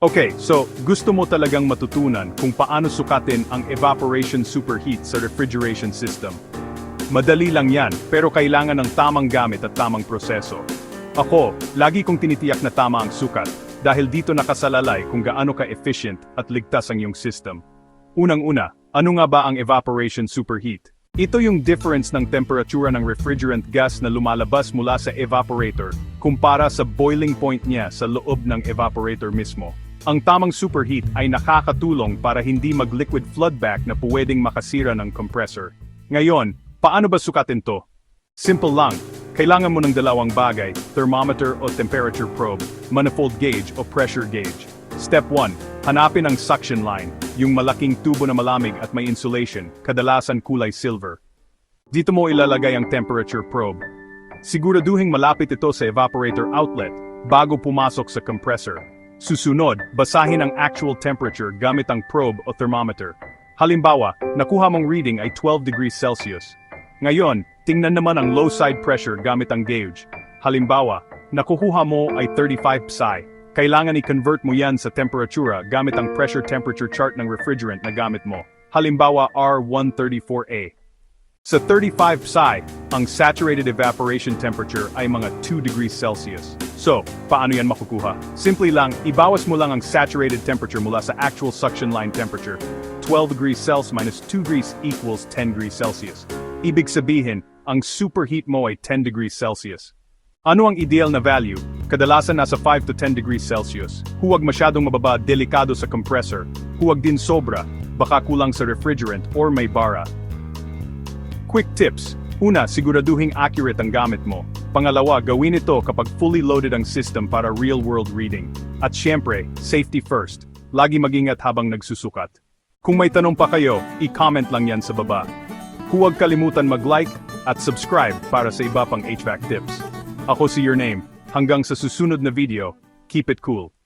Okay, so gusto mo talagang matutunan kung paano sukatin ang evaporation superheat sa refrigeration system. Madali lang yan, pero kailangan ng tamang gamit at tamang proseso. Ako, lagi kong tinitiyak na tama ang sukat, dahil dito nakasalalay kung gaano ka-efficient at ligtas ang iyong system. Unang-una, ano nga ba ang evaporation superheat? Ito yung difference ng temperatura ng refrigerant gas na lumalabas mula sa evaporator kumpara sa boiling point niya sa loob ng evaporator mismo. Ang tamang superheat ay nakakatulong para hindi mag-liquid floodback na pwedeng makasira ng compressor. Ngayon, paano ba sukatin to? Simple lang. Kailangan mo ng dalawang bagay, thermometer o temperature probe, manifold gauge o pressure gauge. Step 1. Hanapin ang suction line, yung malaking tubo na malamig at may insulation, kadalasan kulay silver. Dito mo ilalagay ang temperature probe. Siguraduhing malapit ito sa evaporator outlet, bago pumasok sa compressor. Susunod, basahin ang actual temperature gamit ang probe o thermometer. Halimbawa, nakuha mong reading ay 12 degrees Celsius. Ngayon, tingnan naman ang low side pressure gamit ang gauge. Halimbawa, nakukuha mo ay 35 psi. Kailangan i-convert mo yan sa temperatura gamit ang pressure temperature chart ng refrigerant na gamit mo. Halimbawa R134A. Sa 35 psi, ang saturated evaporation temperature ay mga 2 degrees Celsius. So, paano yan makukuha? Simply lang, ibawas mo lang ang saturated temperature mula sa actual suction line temperature. 12 degrees Celsius minus 2 degrees equals 10 degrees Celsius. Ibig sabihin, ang superheat mo ay 10 degrees Celsius. Ano ang ideal na value? Kadalasan nasa 5 to 10 degrees Celsius. Huwag masyadong mababa, delikado sa compressor. Huwag din sobra, baka kulang sa refrigerant or may bara. Quick tips. Una, siguraduhing accurate ang gamit mo. Pangalawa, gawin ito kapag fully loaded ang system para real-world reading. At syempre, safety first. Lagi mag-ingat habang nagsusukat. Kung may tanong pa kayo, i-comment lang yan sa baba. Huwag kalimutan mag-like at subscribe para sa iba pang HVAC tips. Ako si Your Name. Hanggang sa susunod na video, keep it cool.